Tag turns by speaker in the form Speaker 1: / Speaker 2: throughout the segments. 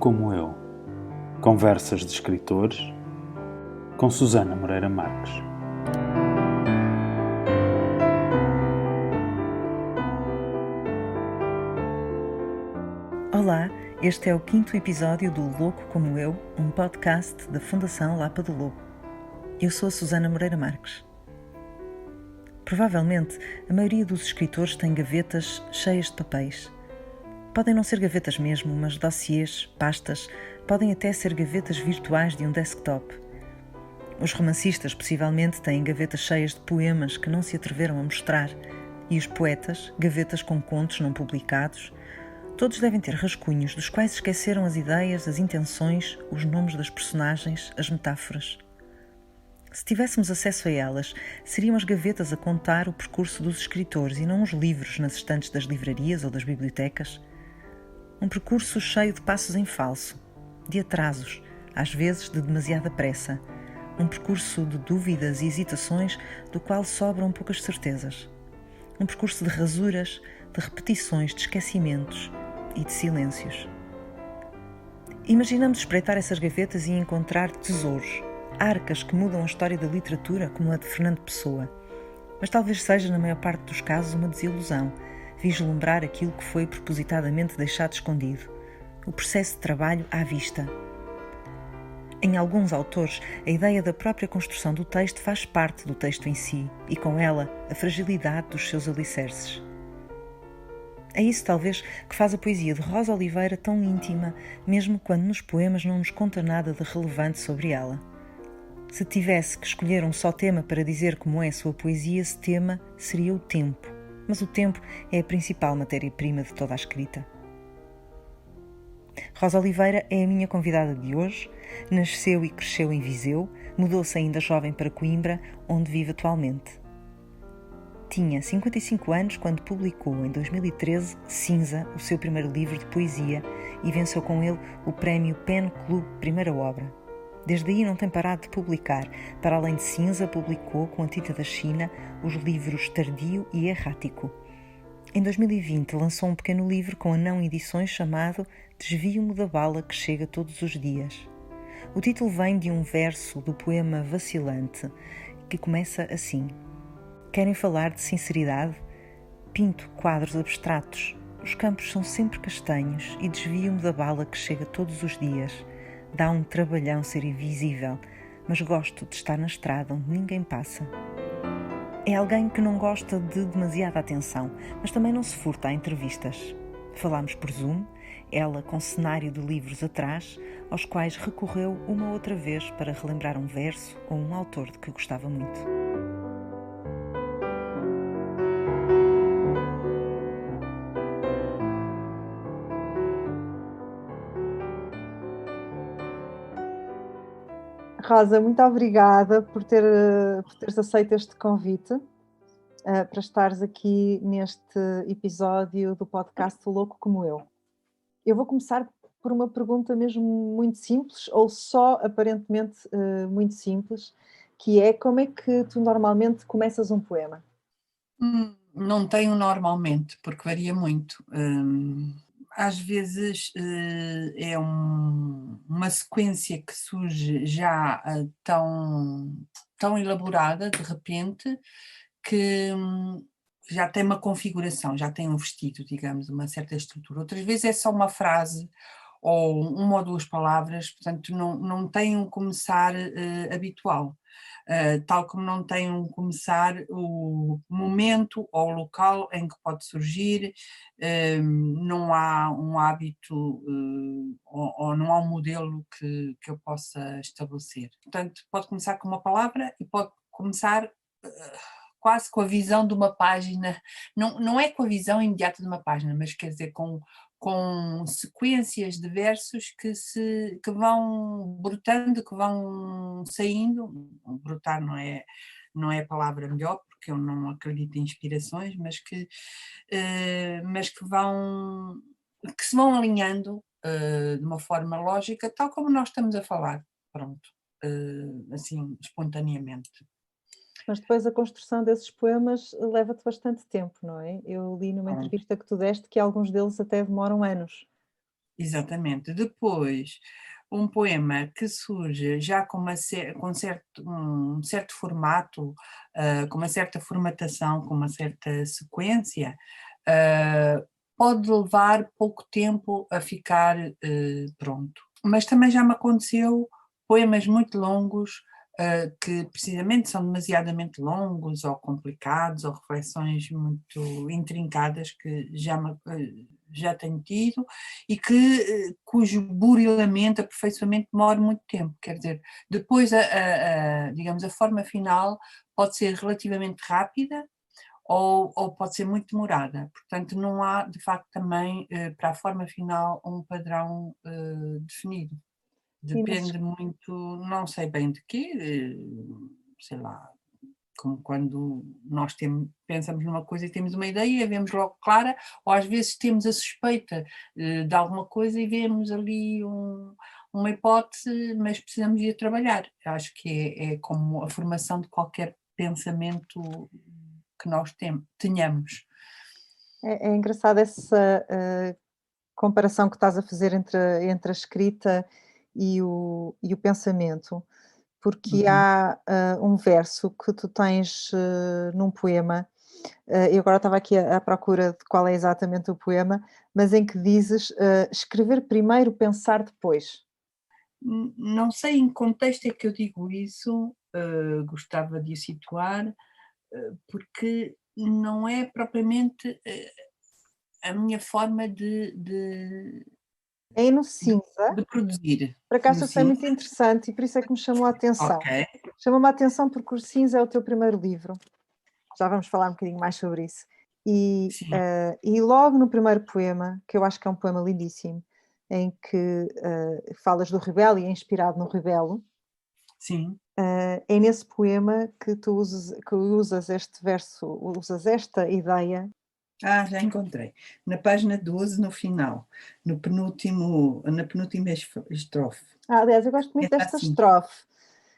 Speaker 1: como eu. Conversas de escritores com Susana Moreira Marques.
Speaker 2: Olá, este é o 5º episódio do Louco Como Eu, um podcast da Fundação Lapa do Lobo. Eu sou a Susana Moreira Marques. Provavelmente, a maioria dos escritores tem gavetas cheias de papéis. Podem não ser gavetas mesmo, mas dossiês, pastas, podem até ser gavetas virtuais de um desktop. Os romancistas possivelmente têm gavetas cheias de poemas que não se atreveram a mostrar, e os poetas, gavetas com contos não publicados. Todos devem ter rascunhos dos quais esqueceram as ideias, as intenções, os nomes das personagens, as metáforas. Se tivéssemos acesso a elas, seriam as gavetas a contar o percurso dos escritores e não os livros nas estantes das livrarias ou das bibliotecas. Um percurso cheio de passos em falso, de atrasos, às vezes de demasiada pressa. Um percurso de dúvidas e hesitações do qual sobram poucas certezas. Um percurso de rasuras, de repetições, de esquecimentos e de silêncios. Imaginamos espreitar essas gavetas e encontrar tesouros, arcas que mudam a história da literatura como a de Fernando Pessoa. Mas talvez seja, na maior parte dos casos, uma desilusão, vislumbrar aquilo que foi propositadamente deixado escondido, o processo de trabalho à vista. Em alguns autores, a ideia da própria construção do texto faz parte do texto em si e, com ela, a fragilidade dos seus alicerces. É isso, talvez, que faz a poesia de Rosa Oliveira tão íntima, mesmo quando nos poemas não nos conta nada de relevante sobre ela. Se tivesse que escolher um só tema para dizer como é a sua poesia, esse tema seria o tempo. Mas o tempo é a principal matéria-prima de toda a escrita. Rosa Oliveira é a minha convidada de hoje. Nasceu e cresceu em Viseu, mudou-se ainda jovem para Coimbra, onde vive atualmente. Tinha 55 anos quando publicou, em 2013, Cinza, o seu primeiro livro de poesia, e venceu com ele o prémio Pen Club Primeira Obra. Desde aí não tem parado de publicar. Para além de Cinza, publicou, com a tinta da China, os livros Tardio e Errático. Em 2020 lançou um pequeno livro com a Não Edições chamado Desvio-me da bala que chega todos os dias. O título vem de um verso do poema Vacilante, que começa assim: Querem falar de sinceridade? Pinto quadros abstratos. Os campos são sempre castanhos e desvio-me da bala que chega todos os dias. Dá um trabalhão ser invisível, mas gosto de estar na estrada onde ninguém passa. É alguém que não gosta de demasiada atenção, mas também não se furta a entrevistas. Falámos por Zoom, ela com cenário de livros atrás, aos quais recorreu uma outra vez para relembrar um verso ou um autor de que gostava muito.
Speaker 3: Rosa, muito obrigada por teres aceito este convite para estares aqui neste episódio do podcast Louco Como Eu. Eu vou começar por uma pergunta mesmo muito simples, ou só aparentemente muito simples, que é: como é que tu normalmente começas um poema?
Speaker 4: Não tenho normalmente, porque varia muito. Às vezes é uma sequência que surge já tão elaborada, de repente, que já tem uma configuração, já tem um vestido, digamos, uma certa estrutura. Outras vezes é só uma frase ou uma ou duas palavras, portanto não tem um começar habitual. Tal como não tem um começar o momento ou o local em que pode surgir, não há um hábito ou não há um modelo que eu possa estabelecer. Portanto, pode começar com uma palavra e pode começar quase com a visão de uma página, não é com a visão imediata de uma página, mas quer dizer com sequências de versos que vão brotando, que vão saindo. Brotar não é a palavra melhor, porque eu não acredito em inspirações, mas que se vão alinhando de uma forma lógica, tal como nós estamos a falar, pronto, assim, espontaneamente.
Speaker 3: Mas depois a construção desses poemas leva-te bastante tempo, não é? Eu li numa entrevista que tu deste que alguns deles até demoram anos.
Speaker 4: exatamente. Depois, um poema que surge já com, um certo formato, com uma certa formatação, com uma certa sequência, pode levar pouco tempo a ficar pronto. Mas também já me aconteceu poemas muito longos, que precisamente são demasiadamente longos ou complicados, ou reflexões muito intrincadas que já tenho tido, e cujo burilamento, aperfeiçoamento demora muito tempo. Quer dizer, depois digamos, a forma final pode ser relativamente rápida, ou pode ser muito demorada. Portanto, não há, de facto, também para a forma final um padrão definido.
Speaker 3: E nesses
Speaker 4: Depende muito, não sei bem de quê, sei lá, como quando nós pensamos numa coisa e temos uma ideia, vemos logo clara, ou às vezes temos a suspeita de alguma coisa e vemos ali uma hipótese, mas precisamos ir a trabalhar. Acho que é como a formação de qualquer pensamento que nós tenhamos.
Speaker 3: É engraçado essa comparação que estás a fazer entre a escrita e o pensamento, porque
Speaker 4: Uhum.
Speaker 3: há um verso que tu tens num poema, eu agora estava aqui à procura de qual é exatamente o poema, mas em que dizes escrever primeiro, pensar depois.
Speaker 4: Não sei em que contexto é que eu digo isso, gostava de o situar, porque não é propriamente a minha forma
Speaker 3: É no cinza,
Speaker 4: de produzir.
Speaker 3: por
Speaker 4: No
Speaker 3: acaso achei
Speaker 4: sim,
Speaker 3: muito interessante e por isso é que me chamou a atenção.
Speaker 4: ok,
Speaker 3: Chama-me a atenção porque o cinza é o teu primeiro livro. Já vamos falar um bocadinho mais sobre isso.
Speaker 4: sim,
Speaker 3: E logo no primeiro poema, que eu acho que é um poema lindíssimo, em que falas do rebelo e é inspirado no rebelo,
Speaker 4: sim.
Speaker 3: é nesse poema que tu usas este verso, usas esta ideia.
Speaker 4: Já encontrei. Na página 12, no final, na penúltima estrofe.
Speaker 3: Aliás, eu gosto muito
Speaker 4: Começa
Speaker 3: desta
Speaker 4: assim.
Speaker 3: estrofe.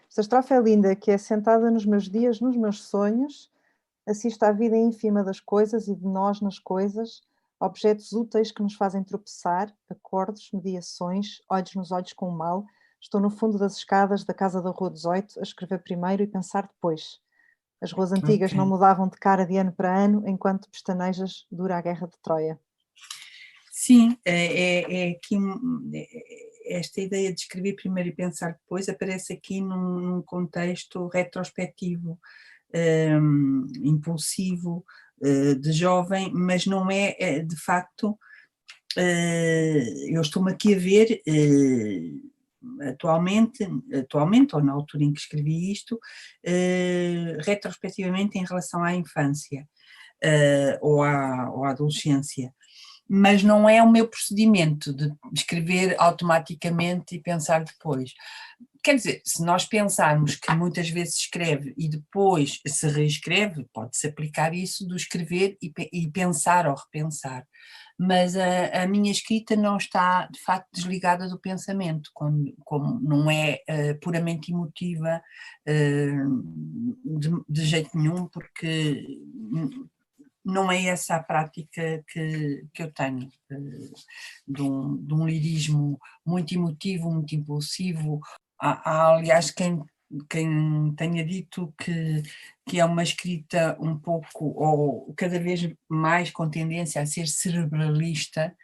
Speaker 3: Esta estrofe é linda, que é sentada nos meus dias, nos meus sonhos, assisto à vida ínfima das coisas e de nós nas coisas, objetos úteis que nos fazem tropeçar, acordos, mediações, olhos nos olhos com o mal. Estou no fundo das escadas da casa da Rua 18, a escrever primeiro e pensar depois. As ruas antigas não
Speaker 4: Ok.
Speaker 3: mudavam de cara de ano para ano, enquanto pestanejas dura a guerra de Troia.
Speaker 4: Sim, é aqui esta ideia de escrever primeiro e pensar depois aparece aqui num contexto retrospectivo, impulsivo, de jovem, mas não é, de facto, eu estou-me aqui a ver atualmente, ou na altura em que escrevi isto, retrospectivamente em relação à infância, ou à adolescência. Mas não é o meu procedimento de escrever automaticamente e pensar depois. Quer dizer, se nós pensarmos que muitas vezes se escreve e depois se reescreve, pode-se aplicar isso do escrever e pensar ou repensar. Mas a minha escrita não está, de facto, desligada do pensamento, como não é puramente emotiva, de jeito nenhum, porque não é essa a prática que eu tenho, de um lirismo muito emotivo, muito impulsivo. Aliás, quem tenha dito que é uma escrita um pouco, ou cada vez mais com tendência a ser cerebralista,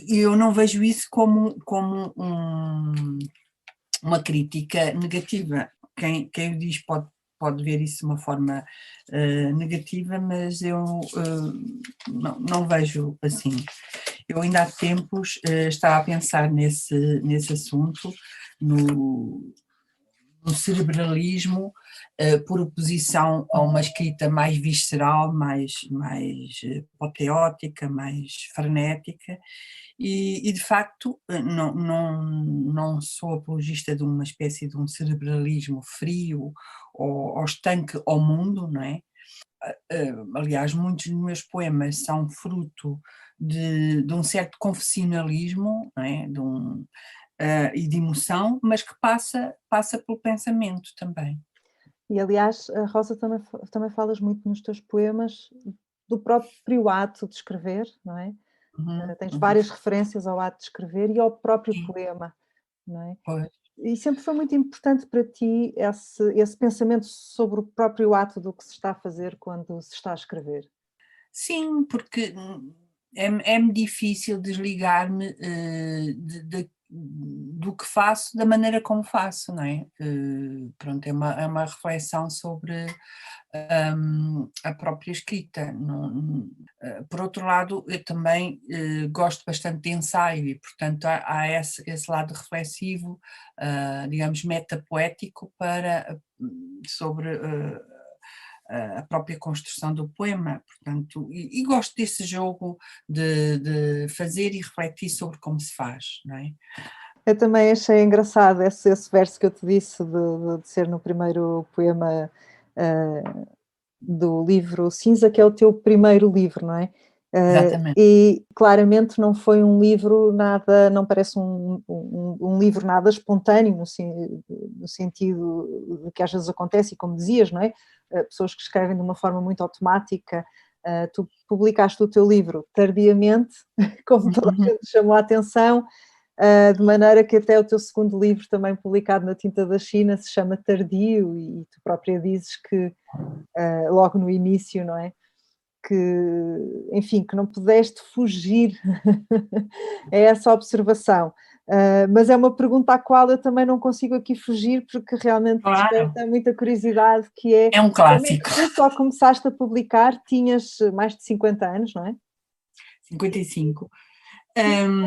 Speaker 4: eu não vejo isso como uma crítica negativa. Quem o diz pode ver isso de uma forma negativa, mas eu não vejo assim. Eu ainda há tempos estava a pensar nesse assunto, no cerebralismo, por oposição a uma escrita mais visceral, mais apoteótica, mais frenética, e de facto não sou apologista de uma espécie de um cerebralismo frio ou estanque ao mundo, não é? Aliás, muitos dos meus poemas são fruto de um certo confessionalismo, não é? E de emoção, mas que passa pelo pensamento também.
Speaker 3: E aliás, a Rosa também falas muito nos teus poemas do próprio ato de escrever, não é? Tens várias referências ao ato de escrever e ao próprio
Speaker 4: Sim,
Speaker 3: poema, não é?
Speaker 4: pois.
Speaker 3: E sempre foi muito importante para ti esse pensamento sobre o próprio ato do que se está a fazer quando se está a escrever.
Speaker 4: Sim, porque é-me difícil desligar-me do que faço, da maneira como faço, não é? Pronto, é uma reflexão sobre a própria escrita. Por outro lado, eu também gosto bastante de ensaio e, portanto, há esse lado reflexivo, digamos, metapoético sobre a própria construção do poema, portanto, e gosto desse jogo de fazer e refletir sobre como se faz, não é?
Speaker 3: Eu também achei engraçado esse verso que eu te disse de ser no primeiro poema do livro Cinza, que é o teu primeiro livro, não é?
Speaker 4: Exatamente.
Speaker 3: E claramente não foi um livro nada, não parece um livro nada espontâneo, no sentido de que às vezes acontece, e como dizias, não é? Pessoas que escrevem de uma forma muito automática. Tu publicaste o teu livro tardiamente, como toda a gente chamou a atenção, de maneira que até o teu segundo livro, também publicado na Tinta da China, se chama Tardio, e tu própria dizes que logo no início, não é? Que, enfim, que não pudeste fugir a essa observação. Mas é uma pergunta à qual eu também não consigo aqui fugir, porque realmente
Speaker 4: Claro,
Speaker 3: desperta muita curiosidade, que é
Speaker 4: é um
Speaker 3: como é que
Speaker 4: clássico.
Speaker 3: tu só começaste a publicar, tinhas mais de 50 anos, não é?
Speaker 4: 55.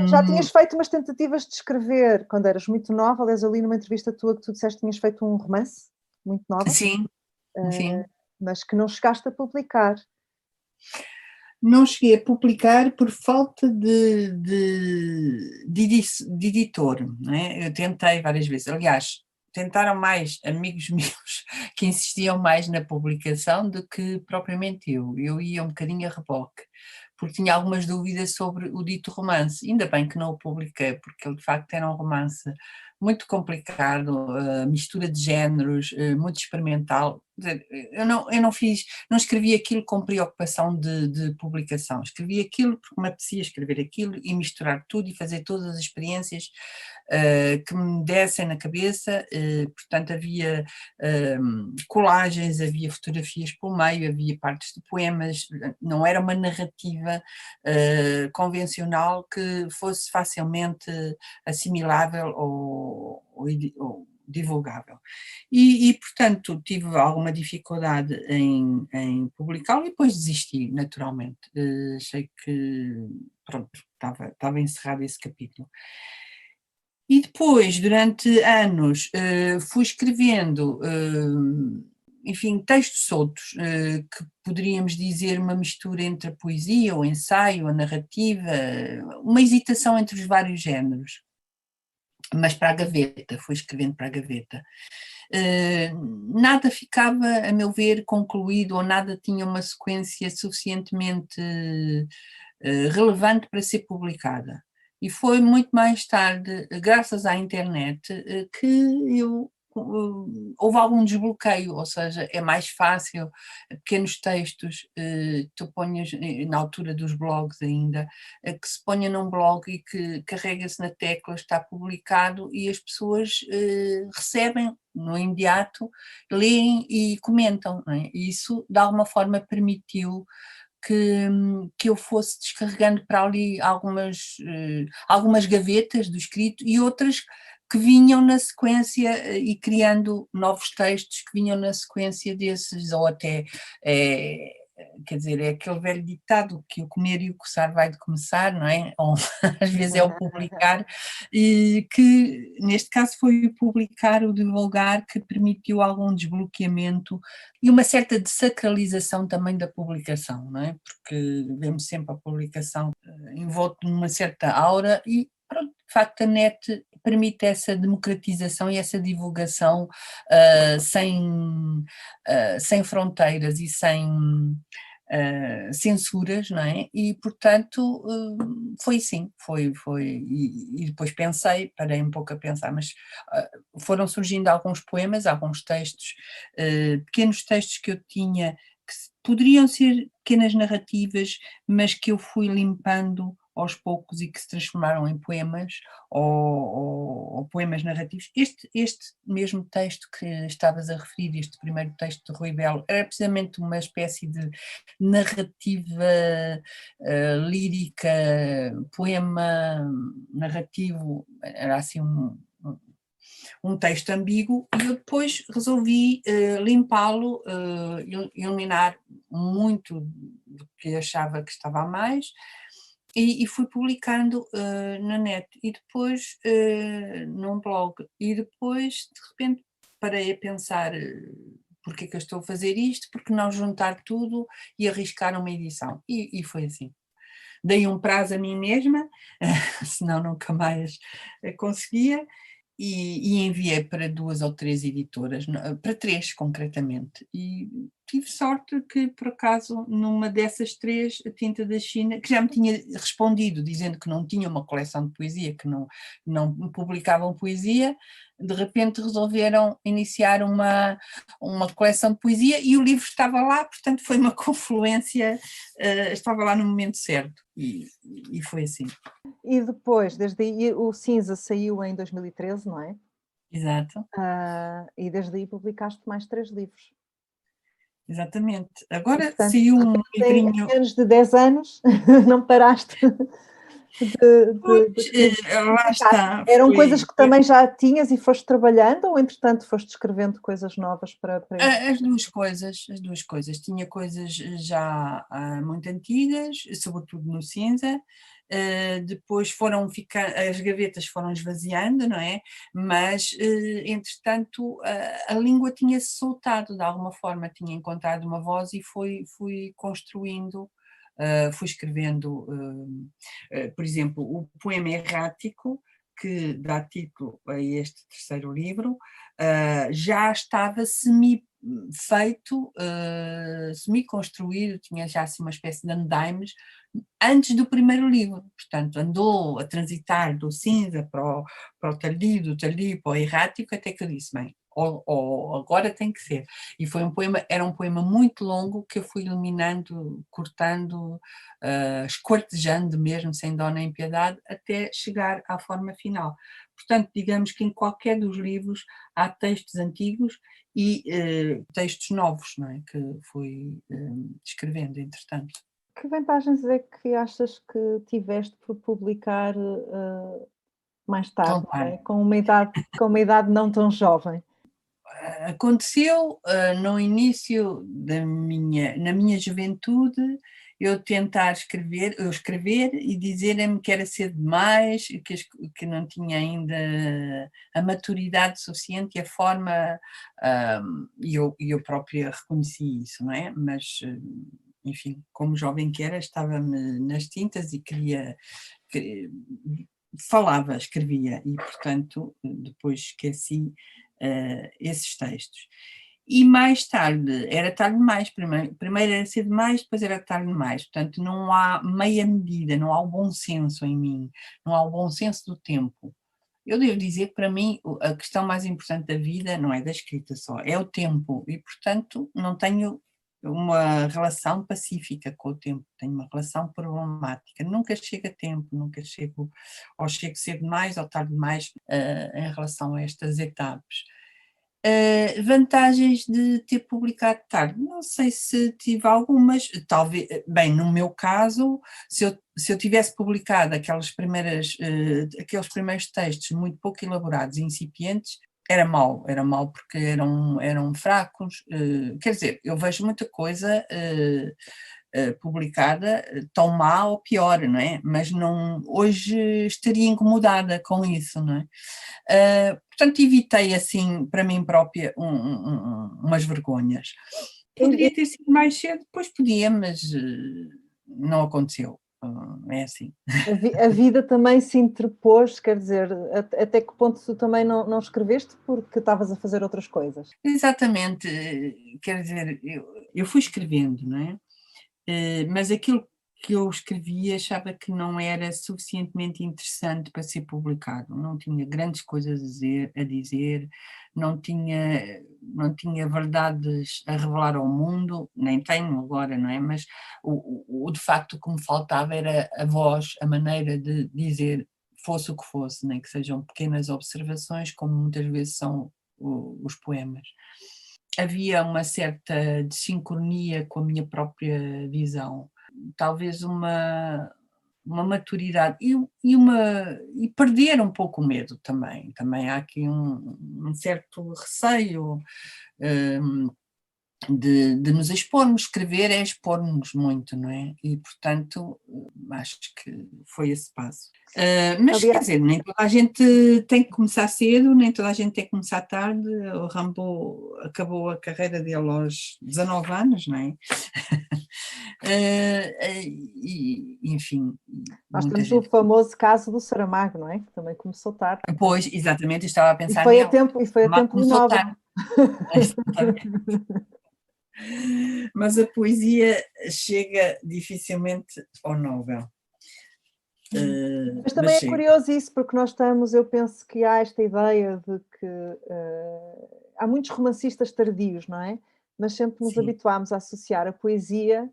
Speaker 3: Já tinhas feito umas tentativas de escrever quando eras muito nova, aliás, eu li numa entrevista tua que tu disseste que tinhas feito um romance, muito nova,
Speaker 4: Sim, sim.
Speaker 3: mas que não chegaste a publicar.
Speaker 4: Não cheguei a publicar por falta de editor, não é? Eu tentei várias vezes, aliás, tentaram mais amigos meus que insistiam mais na publicação do que propriamente eu. Eu ia um bocadinho a reboque, porque tinha algumas dúvidas sobre o dito romance. Ainda bem que não o publiquei, porque ele de facto era um romance muito complicado, mistura de géneros, muito experimental. Quer dizer, não escrevi aquilo com preocupação de publicação, escrevi aquilo porque me apetecia escrever aquilo e misturar tudo e fazer todas as experiências que me dessem na cabeça, portanto havia colagens, havia fotografias pelo meio, havia partes de poemas, não era uma narrativa convencional que fosse facilmente assimilável ou divulgável. Portanto, tive alguma dificuldade em publicá-lo e depois desisti, naturalmente. Achei que, pronto, estava encerrado esse capítulo. E depois, durante anos, fui escrevendo, enfim, textos soltos, que poderíamos dizer uma mistura entre a poesia, o ensaio, a narrativa, uma hesitação entre os vários géneros, mas para a gaveta, fui escrevendo para a gaveta. Nada ficava, a meu ver, concluído, ou nada tinha uma sequência suficientemente relevante para ser publicada. E foi muito mais tarde, graças à internet, que houve algum desbloqueio, ou seja, é mais fácil, pequenos textos, tu ponhas na altura dos blogs ainda, que se ponha num blog e que carrega-se na tecla, está publicado e as pessoas recebem no imediato, leem e comentam, não é? E isso de alguma forma permitiu que eu fosse descarregando para ali algumas gavetas do escrito e outras que vinham na sequência e criando novos textos que vinham na sequência desses, ou até, quer dizer, é aquele velho ditado que o comer e o coçar vai de começar, não é? Ou às vezes é o publicar, e que neste caso foi o publicar, o divulgar, que permitiu algum desbloqueamento e uma certa desacralização também da publicação, não é? Porque vemos sempre a publicação envolta numa certa aura e, pronto, de facto a net permite essa democratização e essa divulgação sem fronteiras e sem censuras, não é? E, portanto, foi assim, e depois parei um pouco a pensar, mas foram surgindo alguns poemas, alguns textos, pequenos textos que eu tinha, que poderiam ser pequenas narrativas, mas que eu fui limpando aos poucos e que se transformaram em poemas ou poemas narrativos. Este mesmo texto que estavas a referir, este primeiro texto de Rui Belo, era precisamente uma espécie de narrativa lírica, poema narrativo, era assim um texto ambíguo, e eu depois resolvi limpá-lo, eliminar muito do que achava que estava a mais, e fui publicando na net, e depois num blog, e depois de repente parei a pensar porque é que eu estou a fazer isto, porque não juntar tudo e arriscar uma edição, e foi assim. Dei um prazo a mim mesma, senão nunca mais conseguia, e enviei para 2 ou 3 editoras, para 3 concretamente, e tive sorte que por acaso numa dessas 3, a Tinta da China, que já me tinha respondido dizendo que não tinha uma coleção de poesia, que não publicavam poesia, de repente resolveram iniciar uma coleção de poesia e o livro estava lá, portanto foi uma confluência, estava lá no momento certo, e foi assim.
Speaker 3: E depois, desde aí, o Cinza saiu em 2013, não é?
Speaker 4: Exato.
Speaker 3: E desde aí publicaste mais 3 livros.
Speaker 4: Exatamente.
Speaker 3: E,
Speaker 4: Agora
Speaker 3: portanto,
Speaker 4: saiu um
Speaker 3: em
Speaker 4: livrinho.
Speaker 3: menos de 10 anos, não paraste de escrever.
Speaker 4: Lá está.
Speaker 3: Eram coisas que também já tinhas e foste trabalhando, ou entretanto foste escrevendo coisas novas para isso?
Speaker 4: As duas coisas, as duas coisas. Tinha coisas já muito antigas, sobretudo no cinza. Depois foram ficando, as gavetas foram esvaziando, não é? Mas, entretanto, a língua tinha-se soltado de alguma forma, tinha encontrado uma voz e fui construindo, fui escrevendo, por exemplo, o poema errático, que dá título a este terceiro livro, já estava semi-feito, semi-construído, tinha já assim uma espécie de andaimes, antes do primeiro livro, portanto andou a transitar do cinza para o tardio, do tardio para o errático, até que eu disse, bem, ou agora tem que ser. E foi era um poema muito longo que eu fui eliminando, cortando, esquartejando mesmo, sem dó nem piedade, até chegar à forma final. Portanto, digamos que em qualquer dos livros há textos antigos e textos novos, não é? Que fui escrevendo, entretanto.
Speaker 3: Que vantagens é que achas que tiveste por publicar mais tarde,
Speaker 4: Então,
Speaker 3: não é? Com uma idade não tão jovem?
Speaker 4: aconteceu no início na minha juventude, eu tentar escrever e dizerem-me que era cedo demais, que não tinha ainda a maturidade suficiente e a forma, e eu própria reconheci isso, não é? Mas, enfim, como jovem que era, estava-me nas tintas e falava, escrevia, e portanto depois esqueci esses textos. E mais tarde, era tarde demais, primeiro era cedo demais, depois era tarde demais, portanto não há meia medida, não há o bom senso em mim, não há o bom senso do tempo. Eu devo dizer que para mim a questão mais importante da vida não é da escrita só, é o tempo, e portanto não tenho uma relação pacífica com o tempo, tenho uma relação problemática, nunca chego a tempo, nunca chego, ou chego cedo demais ou tarde demais em relação a estas etapas. Vantagens de ter publicado tarde, não sei se tive algumas, talvez, bem, no meu caso, se eu tivesse publicado aqueles primeiros textos muito pouco elaborados e incipientes, era mau porque eram fracos, quer dizer, eu vejo muita coisa publicada tão má ou pior, não é? Mas não, hoje estaria incomodada com isso, não é? Portanto, evitei assim para mim própria umas vergonhas. Poderia ter sido mais cedo, depois podia, mas não aconteceu. É assim.
Speaker 3: A vida também se interpôs, quer dizer, até que ponto tu também não escreveste porque estavas a fazer outras coisas?
Speaker 4: Exatamente, quer dizer, eu fui escrevendo, não é? Mas aquilo que eu escrevia achava que não era suficientemente interessante para ser publicado, não tinha grandes coisas a dizer, não tinha verdades a revelar ao mundo, nem tenho agora, não é? Mas de facto o que me faltava era a voz, a maneira de dizer, fosse o que fosse, nem que sejam pequenas observações, como muitas vezes são os poemas. Havia uma certa desincronia com a minha própria visão, talvez uma maturidade e perder um pouco o medo também. Também há aqui um certo receio de nos expormos. Escrever é expor-nos muito, não é? E, portanto, acho que foi esse passo. Mas, quer dizer, nem toda a gente tem que começar cedo, nem toda a gente tem que começar tarde. O Rimbaud acabou a carreira dele aos 19 anos, não é? Enfim.
Speaker 3: Nós temos o famoso caso do Saramago, não é? Que também começou tarde.
Speaker 4: Pois, exatamente, eu estava a pensar
Speaker 3: e foi
Speaker 4: nele.
Speaker 3: a tempo de Nobel.
Speaker 4: Mas a poesia chega dificilmente ao Nobel.
Speaker 3: Mas também é curioso isso, porque eu penso que há esta ideia de que há muitos romancistas tardios, não é? Mas sempre nos habituámos a associar a poesia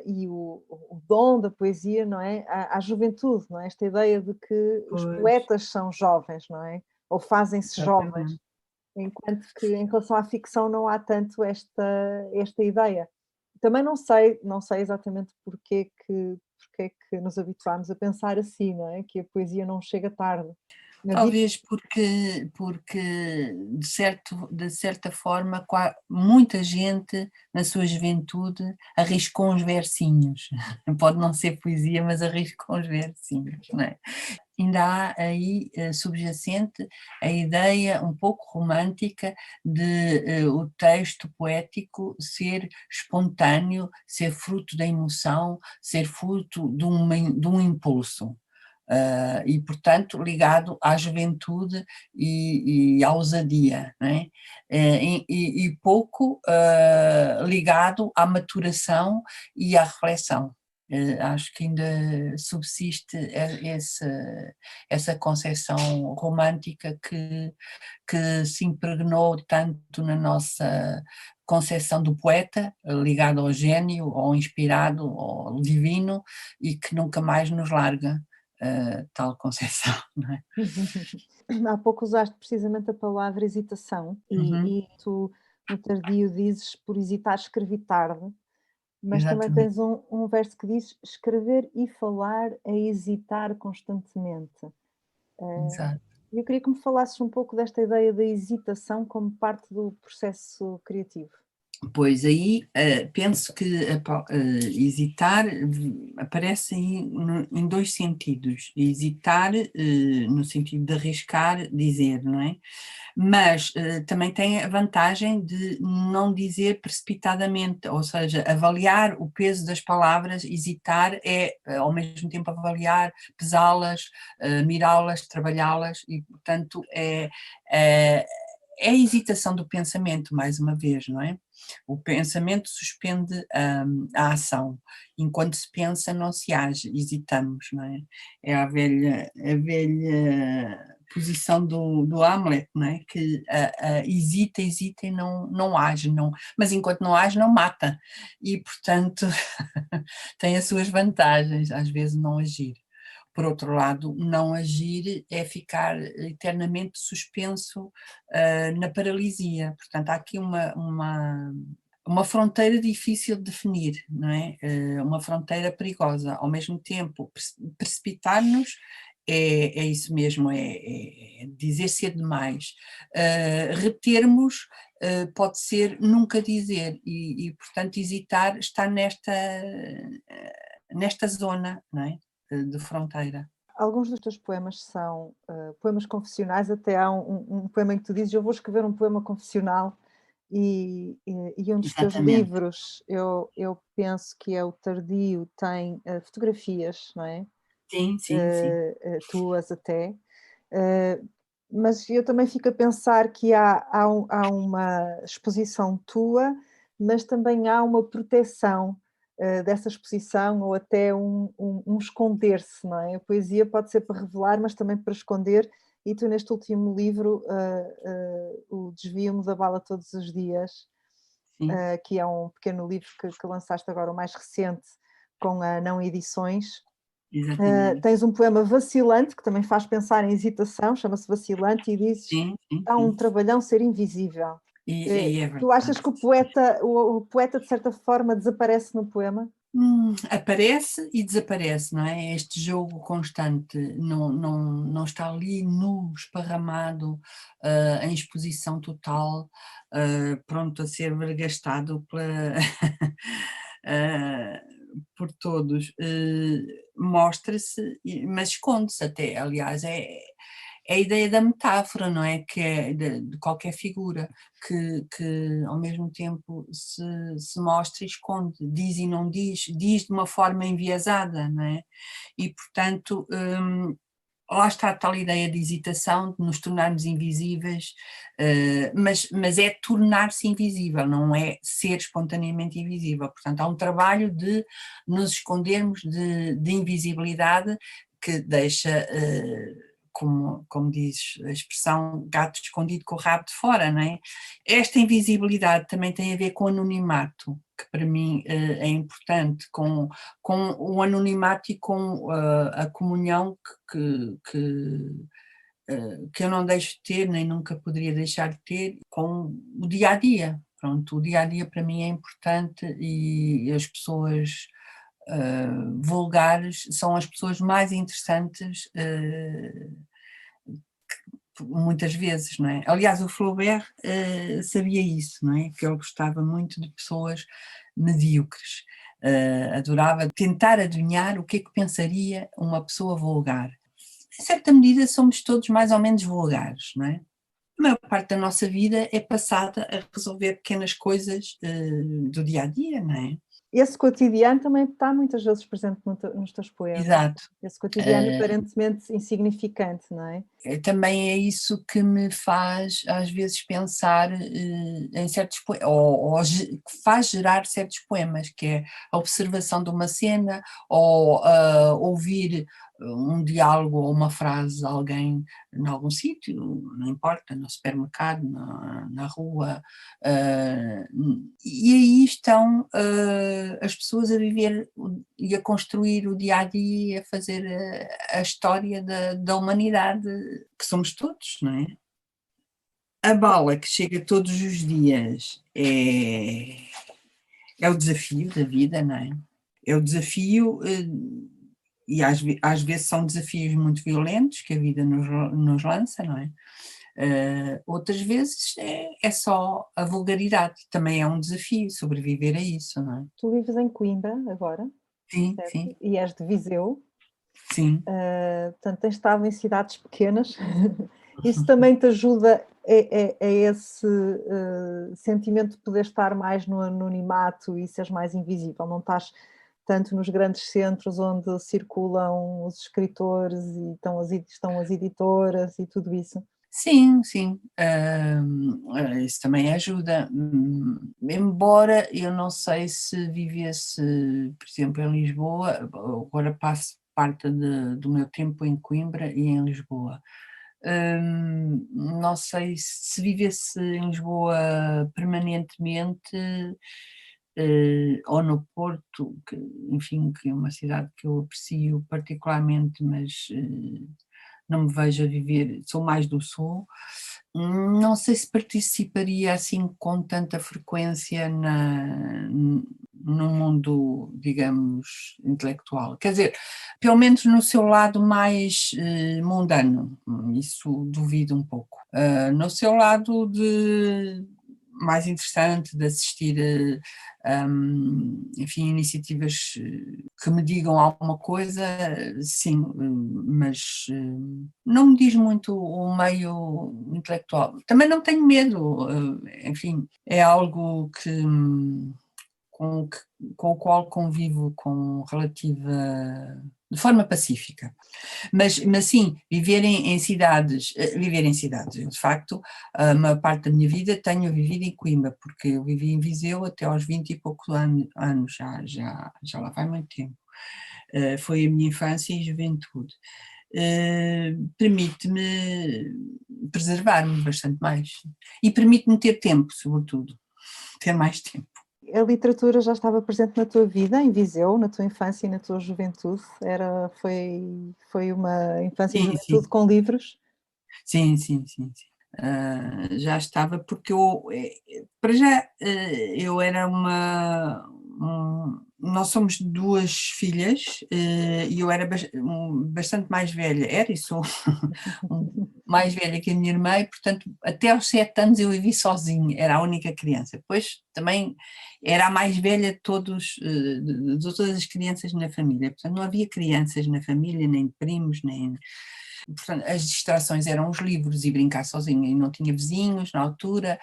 Speaker 3: e o dom da poesia, não é? À juventude, não é? Esta ideia de que os poetas são jovens, não é? Ou fazem-se jovens. Enquanto que em relação à ficção não há tanto esta ideia. Também não sei exatamente porque é que nos habituámos a pensar assim, não é? Que a poesia não chega tarde.
Speaker 4: Talvez porque de certa forma, muita gente na sua juventude arriscou uns versinhos. Pode não ser poesia, mas arriscou uns versinhos, não é? Ainda há aí subjacente a ideia um pouco romântica de o texto poético ser espontâneo, ser fruto da emoção, ser fruto de um impulso. E, portanto, ligado à juventude e à ousadia, não é? E pouco ligado à maturação e à reflexão. Acho que ainda subsiste essa concepção romântica que se impregnou tanto na nossa concepção do poeta, ligado ao gênio, ou inspirado, ou divino, e que nunca mais nos larga. Tal concepção, não é?
Speaker 3: Há pouco usaste precisamente a palavra hesitação e tu no tardio dizes por hesitar escrevi tarde, mas
Speaker 4: Exatamente.
Speaker 3: também tens um verso que diz escrever e falar é hesitar constantemente.
Speaker 4: Exato.
Speaker 3: Eu queria que me falasses um pouco desta ideia da hesitação como parte do processo criativo.
Speaker 4: Pois aí penso que hesitar aparece aí em dois sentidos. Hesitar no sentido de arriscar dizer, não é? Mas também tem a vantagem de não dizer precipitadamente, ou seja, avaliar o peso das palavras. Hesitar é ao mesmo tempo avaliar, pesá-las, mirá-las, trabalhá-las, e portanto é a hesitação do pensamento, mais uma vez, não é? O pensamento suspende a ação. Enquanto se pensa, não se age, hesitamos, não é? É a velha posição do Hamlet, não é? Que hesita e não age, mas enquanto não age, não mata. E, portanto, tem as suas vantagens, às vezes, não agir. Por outro lado, não agir é ficar eternamente suspenso na paralisia. Portanto, há aqui uma fronteira difícil de definir, não é? Uma fronteira perigosa. Ao mesmo tempo, precipitar-nos é isso mesmo, é dizer ser demais. Retermos pode ser nunca dizer e, portanto, hesitar está nesta zona, não é? De fronteira.
Speaker 3: Alguns dos teus poemas são poemas confessionais, até há um poema em que tu dizes eu vou escrever um poema confessional e um dos teus livros, eu penso que é o Tardio, tem fotografias, não é?
Speaker 4: Sim.
Speaker 3: Tuas até, mas eu também fico a pensar que há uma exposição tua, mas também há uma proteção dessa exposição, ou até um esconder-se, não é? A poesia pode ser para revelar, mas também para esconder, e tu neste último livro, o Desvio-me da Bala Todos os Dias,
Speaker 4: Sim,
Speaker 3: que é um pequeno livro que lançaste agora, o mais recente, com a Não Edições.
Speaker 4: exatamente.
Speaker 3: Tens um poema vacilante, que também faz pensar em hesitação, chama-se Vacilante, e dizes:
Speaker 4: Sim, sim,
Speaker 3: "Há um
Speaker 4: sim.
Speaker 3: trabalhão ser invisível".
Speaker 4: E é
Speaker 3: Tu achas
Speaker 4: verdade.
Speaker 3: que o poeta, de certa forma, desaparece no poema?
Speaker 4: Aparece e desaparece, não é? Este jogo constante não está ali nu, esparramado, em exposição total, pronto a ser vergastado ah, por todos. Mostra-se, mas esconde-se até. Aliás, é a ideia da metáfora, não é? Que é de qualquer figura, que ao mesmo tempo se mostra e esconde, diz e não diz, diz de uma forma enviesada, não é? E, portanto, lá está a tal ideia de hesitação, de nos tornarmos invisíveis, mas é tornar-se invisível, não é ser espontaneamente invisível. Portanto, há um trabalho de nos escondermos de invisibilidade que deixa, como diz a expressão, gato escondido com o rabo de fora, não é? Esta invisibilidade também tem a ver com o anonimato, que para mim é importante, com o anonimato e com a comunhão que eu não deixo de ter, nem nunca poderia deixar de ter, com o dia a dia. Pronto, o dia a dia para mim é importante e as pessoas vulgares são as pessoas mais interessantes. Muitas vezes, não é? Aliás, o Flaubert sabia isso, não é? Que ele gostava muito de pessoas medíocres, adorava tentar adivinhar o que é que pensaria uma pessoa vulgar. Em certa medida, somos todos mais ou menos vulgares, não é? A maior parte da nossa vida é passada a resolver pequenas coisas do dia a dia, não é?
Speaker 3: Esse cotidiano também está muitas vezes presente nos teus poemas.
Speaker 4: Exato.
Speaker 3: Esse cotidiano aparentemente insignificante, não é?
Speaker 4: Também é isso que me faz às vezes pensar em certos poemas, ou que faz gerar certos poemas, que é a observação de uma cena, ou ouvir um diálogo ou uma frase de alguém em algum sítio, não importa, no supermercado, na rua, e aí estão as pessoas a viver e a construir o dia a dia, a fazer a história da humanidade, que somos todos, não é? A bala que chega todos os dias é o desafio da vida, não é? É o desafio, e às vezes são desafios muito violentos que a vida nos lança, não é? Outras vezes é só a vulgaridade, também é um desafio sobreviver a isso, não é?
Speaker 3: Tu vives em Coimbra agora,
Speaker 4: Sim, sim,
Speaker 3: certo? E és de Viseu,
Speaker 4: sim.
Speaker 3: portanto tens estado em cidades pequenas. Isso também te ajuda a esse sentimento de poder estar mais no anonimato e seres mais invisível, não estás tanto nos grandes centros onde circulam os escritores e estão as editoras e tudo isso.
Speaker 4: Sim, sim, isso também ajuda, embora eu não sei se vivesse, por exemplo, em Lisboa, agora passo parte do meu tempo em Coimbra e em Lisboa. Não sei se vivesse em Lisboa permanentemente, ou no Porto, que, enfim, que é uma cidade que eu aprecio particularmente, mas não me vejo a viver, sou mais do Sul. Não sei se participaria assim com tanta frequência no mundo, digamos, intelectual. Quer dizer, pelo menos no seu lado mais mundano, isso duvido um pouco. No seu lado mais interessante de assistir enfim, iniciativas que me digam alguma coisa, sim, mas não me diz muito o meio intelectual. Também não tenho medo, enfim, é algo com o qual convivo com relativa de forma pacífica. Mas sim, viver em cidades, eu de facto, a maior parte da minha vida tenho vivido em Coimbra, porque eu vivi em Viseu até aos 20 e poucos anos, já lá vai muito tempo. Foi a minha infância e juventude. Permite-me preservar-me bastante mais e permite-me ter tempo, sobretudo, ter mais tempo.
Speaker 3: A literatura já estava presente na tua vida, em Viseu, na tua infância e na tua juventude? Foi uma infância e
Speaker 4: Sim,
Speaker 3: juventude
Speaker 4: sim,
Speaker 3: com livros?
Speaker 4: sim, sim, sim, sim. Já estava, porque eu, para já, eu era nós somos duas filhas, e eu era bastante mais velha, era e sou mais velha que a minha irmã, e portanto até aos 7 anos eu vivi sozinha, era a única criança. Depois também era a mais velha de todas as crianças na família, portanto não havia crianças na família, nem primos, nem... Portanto, as distrações eram os livros e brincar sozinha, e não tinha vizinhos na altura.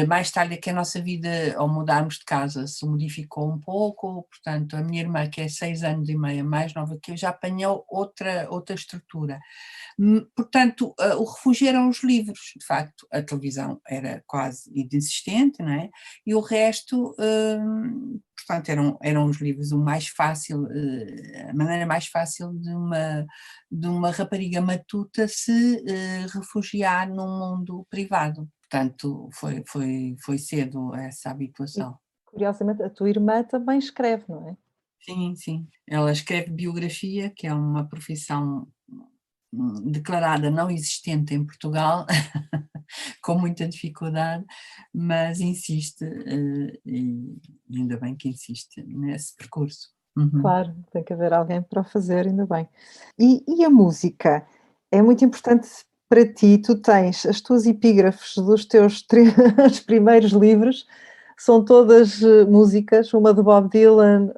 Speaker 4: Mais tarde é que a nossa vida, ao mudarmos de casa, se modificou um pouco, portanto a minha irmã, que é 6 anos e meio mais nova que eu, já apanhou outra estrutura. Portanto, o refúgio eram os livros, de facto, a televisão era quase inexistente, não é? E o resto, portanto, eram os livros o mais fácil, a maneira mais fácil de uma rapariga matuta se refugiar num mundo privado. Portanto, foi cedo essa
Speaker 3: E,
Speaker 4: habituação.
Speaker 3: curiosamente, a tua irmã também escreve, não é?
Speaker 4: Sim, sim. Ela escreve biografia, que é uma profissão declarada não existente em Portugal, com muita dificuldade, mas insiste, e ainda bem que insiste nesse percurso. Uhum.
Speaker 3: Claro, tem que haver alguém para o fazer, ainda bem. E a música? É muito importante para ti, tu tens as tuas epígrafes dos teus 3 primeiros livros, são todas músicas, uma de Bob Dylan,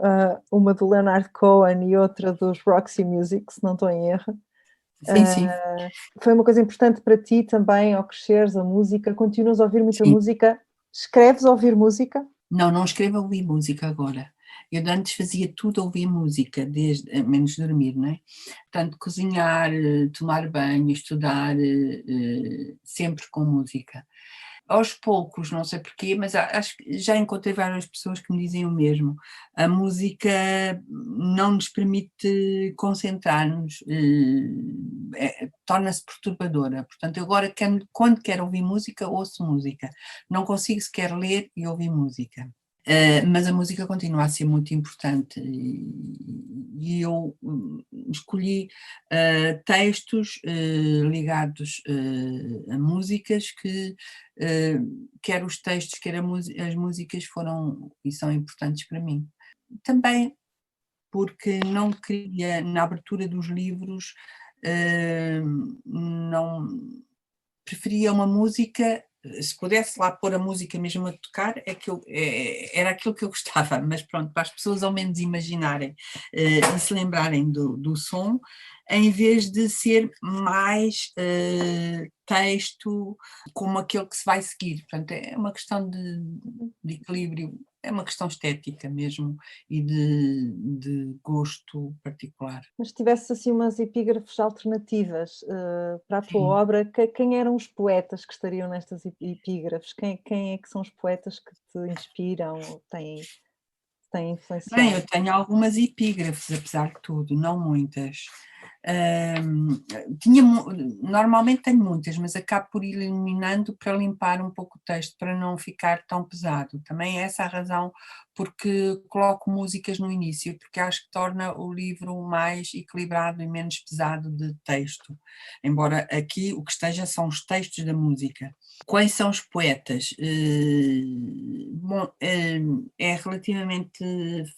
Speaker 3: uma do Leonard Cohen e outra dos Roxy Music, se não estou em erro.
Speaker 4: Sim, sim,
Speaker 3: Foi uma coisa importante para ti também, ao cresceres a música? Continuas a ouvir muita
Speaker 4: sim.
Speaker 3: música? Escreves a ouvir música?
Speaker 4: Não escrevo a ouvir música agora. Eu de antes fazia tudo a ouvir música, desde, menos dormir, não é? Portanto, cozinhar, tomar banho, estudar, sempre com música. Aos poucos, não sei porquê, mas acho que já encontrei várias pessoas que me dizem o mesmo. A música não nos permite concentrar-nos, torna-se perturbadora. Portanto, eu agora, quando quero ouvir música, ouço música. Não consigo sequer ler e ouvir música. Mas a música continua a ser muito importante, e eu escolhi textos ligados a músicas que quer os textos, quer as músicas foram e são importantes para mim. Também porque não queria, na abertura dos livros, não preferia uma música, se pudesse lá pôr a música mesmo a tocar, era aquilo que eu gostava, mas pronto, para as pessoas ao menos imaginarem e se lembrarem do som, em vez de ser mais texto como aquele que se vai seguir. Portanto, é uma questão de equilíbrio, é uma questão estética mesmo e de gosto particular.
Speaker 3: Mas se tivesse assim umas epígrafes alternativas para a tua
Speaker 4: Sim.
Speaker 3: obra, quem eram os poetas que estariam nestas epígrafes? Quem é que são os poetas que te inspiram, têm
Speaker 4: Bem, eu
Speaker 3: influenciado?
Speaker 4: tenho algumas epígrafes, apesar de tudo, não muitas. Ahm, tinha, normalmente tenho muitas, mas acabo por ir eliminando para limpar um pouco o texto, para não ficar tão pesado. Também é essa a razão porque coloco músicas no início, porque acho que torna o livro mais equilibrado e menos pesado de texto. Embora aqui o que esteja são os textos da música. Quais são os poetas? Bom, é relativamente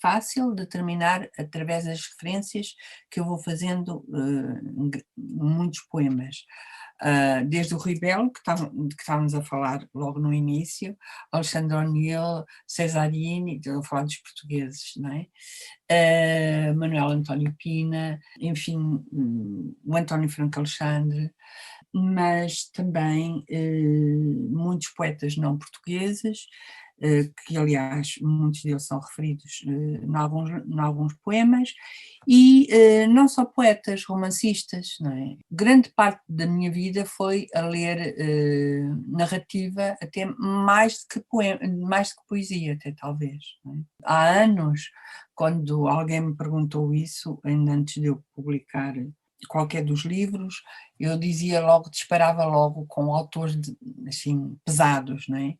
Speaker 4: fácil determinar através das referências que eu vou fazendo muitos poemas. Desde o Rui Belo, de que estávamos a falar logo no início, Alexandre O'Neill, Cesarini, estou a falar dos portugueses, não é? Manuel António Pina, enfim, o António Franco Alexandre, mas também muitos poetas não portugueses, que aliás muitos deles são referidos em alguns poemas, e não só poetas, romancistas, não é? Grande parte da minha vida foi a ler narrativa, até mais do que poesia, até talvez. Não é? Há anos, quando alguém me perguntou isso, ainda antes de eu publicar qualquer dos livros, eu dizia logo, disparava logo com autores assim, pesados, não é?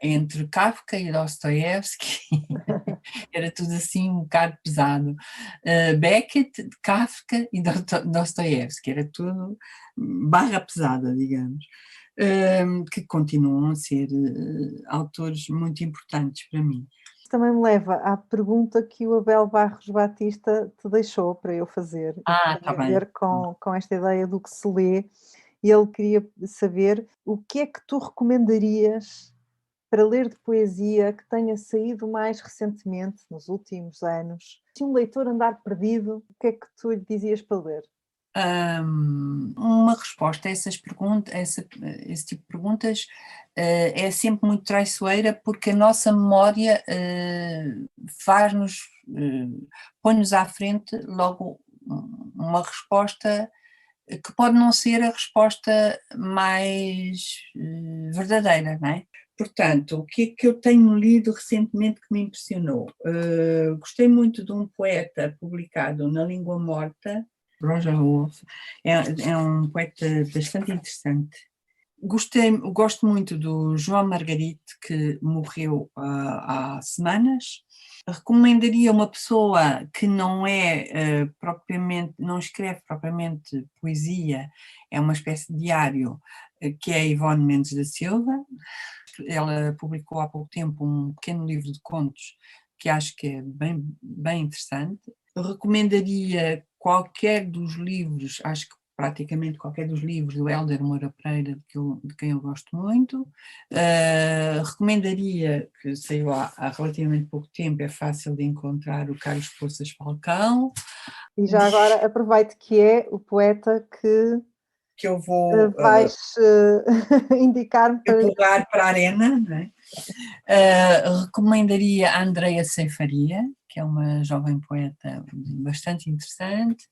Speaker 4: Entre Kafka e Dostoiévski, era tudo assim um bocado pesado. Beckett, Kafka e Dostoiévski, era tudo barra pesada, digamos. Que continuam a ser autores muito importantes para mim.
Speaker 3: Também me leva à pergunta que o Abel Barros Batista te deixou para eu fazer.
Speaker 4: Tá
Speaker 3: Tem a
Speaker 4: bem.
Speaker 3: ver com esta ideia do que se lê. E ele queria saber o que é que tu recomendarias para ler de poesia que tenha saído mais recentemente, nos últimos anos. Se um leitor andar perdido, o que é que tu lhe dizias para ler?
Speaker 4: Uma resposta a essas perguntas, esse tipo de perguntas é sempre muito traiçoeira, porque a nossa memória faz-nos, põe-nos à frente logo uma resposta que pode não ser a resposta mais verdadeira, não é? Portanto, o que é que eu tenho lido recentemente que me impressionou? Gostei muito de um poeta publicado na Língua Morta, Roger Wolf, é um poeta bastante interessante. Gosto muito do João Margarite, que morreu há semanas. Recomendaria uma pessoa que não é propriamente, não escreve propriamente poesia, é uma espécie de diário, que é a Ivone Mendes da Silva. Ela publicou há pouco tempo um pequeno livro de contos que acho que é bem, bem interessante. Eu recomendaria qualquer dos livros, acho que praticamente qualquer dos livros do Hélder Moura Pereira, de quem eu gosto muito. Recomendaria, que saiu há relativamente pouco tempo, é fácil de encontrar, o Carlos Poças Falcão.
Speaker 3: E já agora aproveito que é o poeta
Speaker 4: que eu vou
Speaker 3: vais indicar-me para
Speaker 4: empurrar para a arena, não é? Recomendaria a Andreia Ceifaria, que é uma jovem poeta bastante interessante,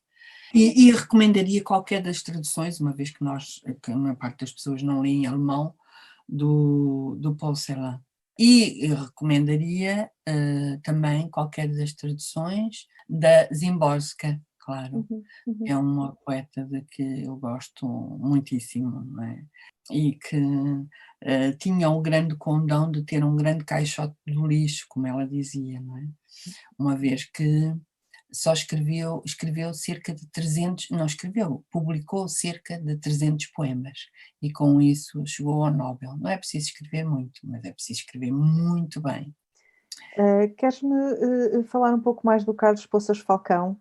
Speaker 4: e recomendaria qualquer das traduções, uma vez que a maior parte das pessoas não lêem alemão, do Paul Celan. E recomendaria também qualquer das traduções da Zimborska, claro. É uma poeta de que eu gosto muitíssimo, não é? E que tinha o grande condão de ter um grande caixote do lixo, como ela dizia, não é? Uma vez que só escreveu cerca de 300, não escreveu, publicou cerca de 300 poemas e com isso chegou ao Nobel. Não é preciso escrever muito, mas é preciso escrever muito bem.
Speaker 3: Queres-me falar um pouco mais do Carlos Poças Falcão?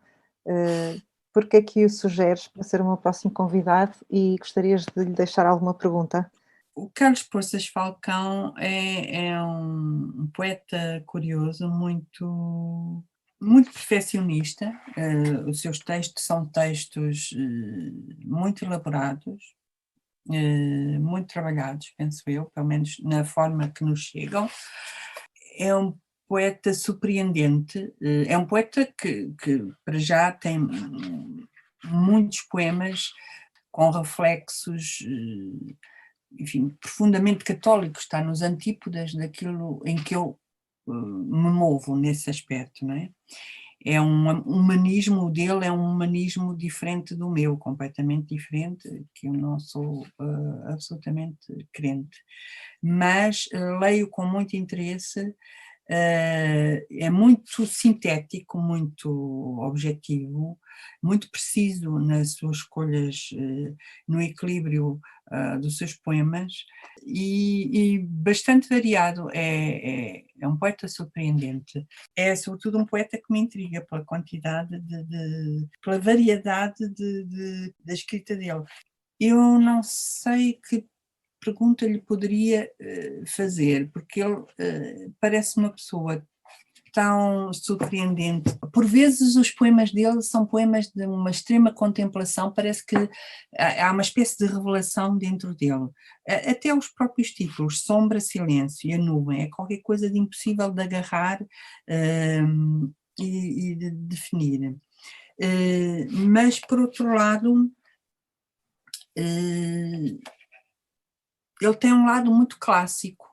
Speaker 3: Porque é que o sugeres para ser o meu próximo convidado e gostarias de lhe deixar alguma pergunta?
Speaker 4: O Carlos Poças Falcão é um poeta curioso, muito perfeccionista. Os seus textos são textos muito elaborados, muito trabalhados, penso eu, pelo menos na forma que nos chegam. É um poeta surpreendente, é um poeta que para já tem muitos poemas com reflexos, enfim, profundamente católicos, está nos antípodas daquilo em que eu me movo nesse aspecto, não é? É um humanismo dele, é um humanismo diferente do meu, completamente diferente, que eu não sou absolutamente crente. Mas leio com muito interesse, é muito sintético, muito objetivo, muito preciso nas suas escolhas, no equilíbrio dos seus poemas e bastante variado. É um poeta surpreendente. É sobretudo um poeta que me intriga pela quantidade pela variedade da escrita dele. Eu não sei que pergunta lhe poderia fazer, porque ele parece uma pessoa tão surpreendente. Por vezes os poemas dele são poemas de uma extrema contemplação, parece que há uma espécie de revelação dentro dele. Até os próprios títulos, Sombra, Silêncio e a Nuvem, é qualquer coisa de impossível de agarrar e de definir. Mas, por outro lado, ele tem um lado muito clássico,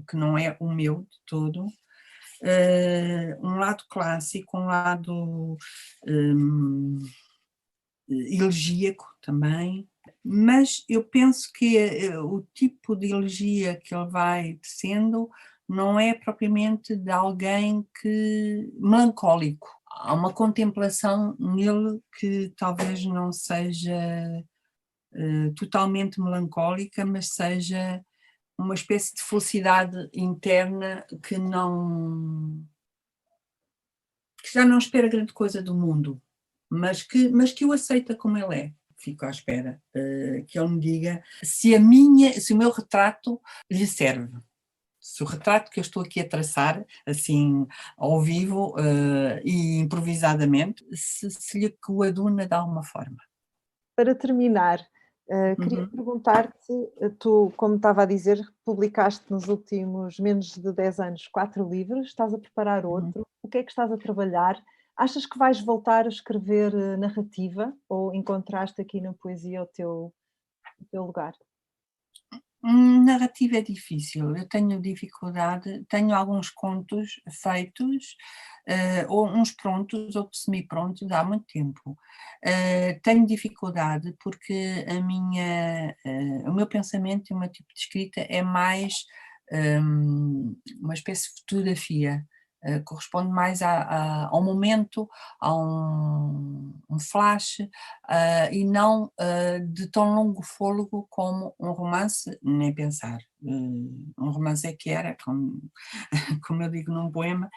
Speaker 4: que não é o meu de todo, um lado clássico, um lado elegíaco também, mas eu penso que o tipo de elegia que ele vai tecendo não é propriamente de alguém melancólico. Há uma contemplação nele que talvez não seja totalmente melancólica, mas seja uma espécie de felicidade interna que já não espera grande coisa do mundo, mas que o aceita como ele é. Fico à espera que ele me diga se o meu retrato lhe serve. Se o retrato que eu estou aqui a traçar, assim, ao vivo e improvisadamente, se lhe coaduna de alguma forma.
Speaker 3: Para terminar, queria perguntar-te, tu, como estava a dizer, publicaste nos últimos menos de 10 anos 4 livros, estás a preparar outro, o que é que estás a trabalhar? Achas que vais voltar a escrever narrativa ou encontraste aqui na poesia o teu lugar?
Speaker 4: Narrativa é difícil, eu tenho dificuldade, tenho alguns contos feitos, ou uns prontos ou semi-prontos há muito tempo. Tenho dificuldade porque o meu pensamento e o meu tipo de escrita é mais uma espécie de fotografia. Corresponde mais ao momento, a um flash, e não de tão longo fôlego como um romance, nem pensar. Um romance é que era, como eu digo num poema,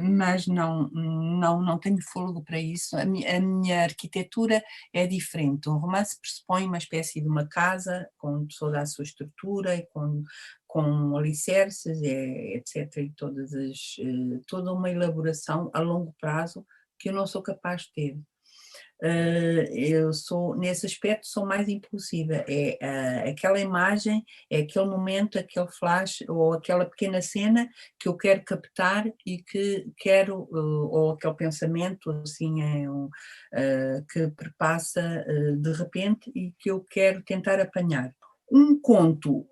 Speaker 4: mas não tenho fôlego para isso. A minha arquitetura é diferente. Um romance pressupõe uma espécie de uma casa com toda a sua estrutura e com alicerces, etc. E toda uma elaboração a longo prazo que eu não sou capaz de ter. Eu sou, nesse aspecto, sou mais impulsiva. Aquela imagem, é aquele momento, aquele flash ou aquela pequena cena que eu quero captar e que quero, ou aquele pensamento assim, que perpassa de repente e que eu quero tentar apanhar. Um conto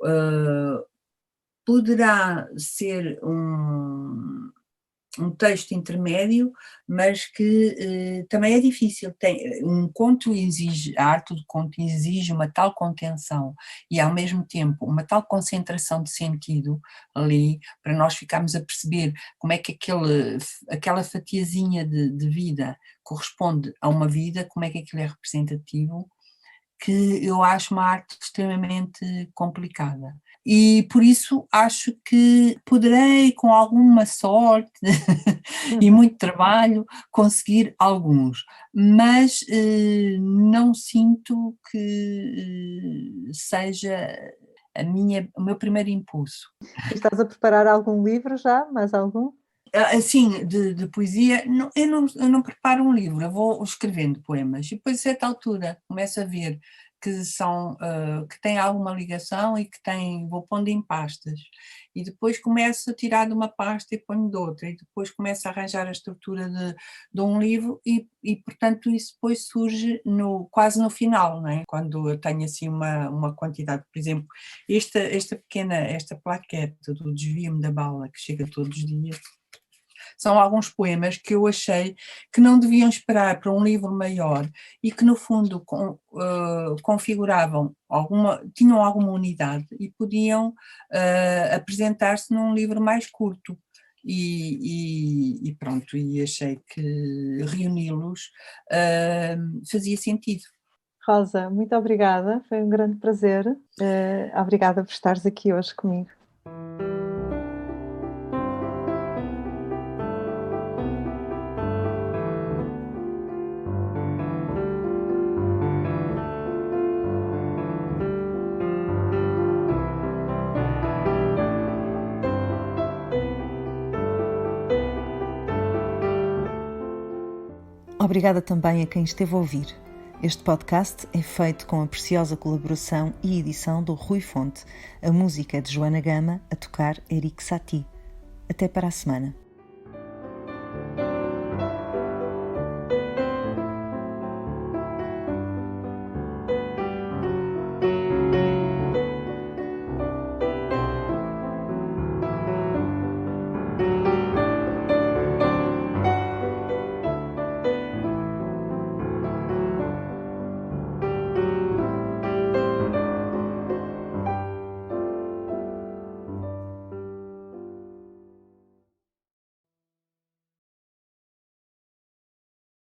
Speaker 4: poderá ser um texto intermédio, mas que também é difícil. A arte do conto exige uma tal contenção e ao mesmo tempo uma tal concentração de sentido ali, para nós ficarmos a perceber como é que aquela fatiazinha de vida corresponde a uma vida, como é que aquilo é representativo, que eu acho uma arte extremamente complicada. E por isso acho que poderei, com alguma sorte e muito trabalho, conseguir alguns, mas não sinto que seja o meu primeiro impulso.
Speaker 3: Estás a preparar algum livro já? Mais algum?
Speaker 4: Assim, de poesia, eu não preparo um livro, eu vou escrevendo poemas e depois a certa altura começo a ver que têm alguma ligação e vou pondo em pastas e depois começo a tirar de uma pasta e ponho de outra e depois começo a arranjar a estrutura de um livro e portanto isso depois surge quase no final, não é? Quando eu tenho assim uma quantidade, por exemplo, esta plaquete do Desvia-me da Bala que chega todos os dias. São alguns poemas que eu achei que não deviam esperar para um livro maior e que no fundo configuravam tinham alguma unidade e podiam apresentar-se num livro mais curto. E pronto, e achei que reuni-los fazia sentido.
Speaker 3: Rosa, muito obrigada, foi um grande prazer. Obrigada por estares aqui hoje comigo.
Speaker 2: Obrigada também a quem esteve a ouvir. Este podcast é feito com a preciosa colaboração e edição do Rui Fonte. A música é de Joana Gama, a tocar Eric Satie. Até para a semana.